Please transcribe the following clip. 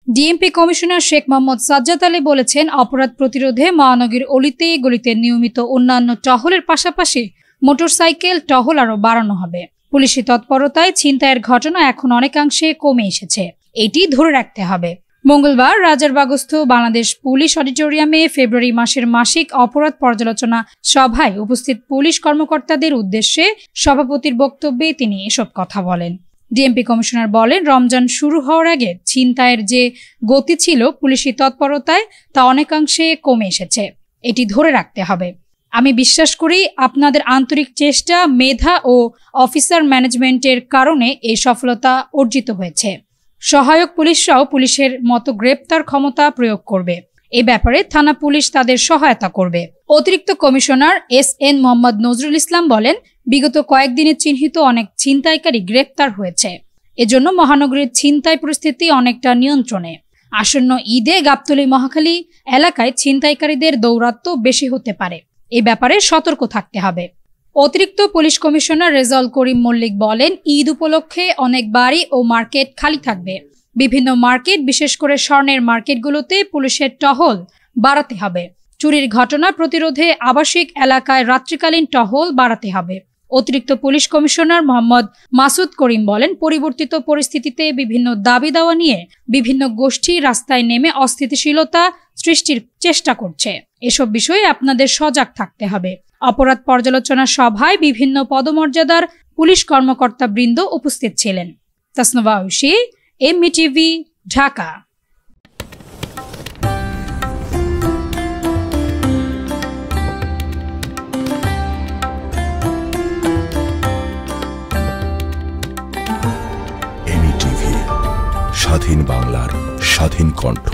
DMP commissioner Sheikh Mohammad Sajjad Ali বলেছেন, অপরাধ প্রতিরোধে মহানগরীর অলিতে গলিতে নিয়মিত অন্যান্য টহলের পাশাপাশি মোটরসাইকেল টহল আরও বাড়ানো হবে। পুলিশি তৎপরতায় ছিনতাইয়ের ঘটনা এখন অনেকাংশে কমে এসেছে, এটি ধরে রাখতে হবে। মঙ্গলবার রাজারবাগস্থ বাংলাদেশ পুলিশ অডিটোরিয়ামে ফেব্রুয়ারি মাসের মাসিক অপরাধ পর্যালোচনা সভায় উপস্থিত পুলিশ কর্মকর্তাদের উদ্দেশ্যে সভাপতির বক্তব্যে তিনি এসব কথা বলেন। ডিএমপি কমিশনার বলেন, রমজান শুরু হওয়ার আগে ছিনতাইয়ের যে গতি ছিল পুলিশি তৎপরতায় তা অনেকাংশে কমে এসেছে, এটি ধরে রাখতে হবে। আমি বিশ্বাস করি আপনাদের আন্তরিক চেষ্টা, মেধা ও অফিসার ম্যানেজমেন্টের কারণে এই সফলতা অর্জিত হয়েছে। সহায়ক পুলিশরাও পুলিশের মতো গ্রেপ্তার ক্ষমতা প্রয়োগ করবে। এ ব্যাপারে থানা পুলিশ তাদের সহায়তা করবে। অতিরিক্ত কমিশনার এস.এন. মোহাম্মদ নজরুল ইসলাম বলেন, বিগত কয়েকদিনে চিহ্নিত অনেক ছিনতাইকারী গ্রেপ্তার হয়েছে। এজন্য মহানগরীর ছিনতাই পরিস্থিতি অনেকটা নিয়ন্ত্রণে। আসন্ন ঈদে গাবতলী মহাখালী এলাকায় ছিনতাইকারীদের দৌরাত্ম্য বেশি হতে পারে, এ ব্যাপারে সতর্ক থাকতে হবে। অতিরিক্ত পুলিশ কমিশনার রেজাউল করিম মল্লিক বলেন, ঈদ উপলক্ষে অনেক বাড়ি ও মার্কেট খালি থাকবে। বিভিন্ন মার্কেট, বিশেষ করে স্বর্ণের মার্কেটগুলোতে পুলিশের টহল বাড়াতে হবে। চুরির ঘটনা প্রতিরোধে আবাসিক এলাকায় রাত্রিকালীন টহল বাড়াতে হবে। অতিরিক্ত পুলিশ কমিশনার মোহাম্মদ মাসুদ করিম বলেন, পরিবর্তিত পরিস্থিতিতে বিভিন্ন দাবি দাওয়া নিয়ে বিভিন্ন গোষ্ঠী রাস্তায় নেমে অস্থিতিশীলতা সৃষ্টির চেষ্টা করছে। এসব বিষয়ে আপনাদের সজাগ থাকতে হবে। অপরাধ পর্যালোচনা সভায় বিভিন্ন পদমর্যাদার পুলিশ কর্মকর্তা বৃন্দ উপস্থিত ছিলেন। তাসনভা ঐশী, এমটিভি, ঢাকা। এমটিভি, স্বাধীন বাংলার স্বাধীন কণ্ঠ।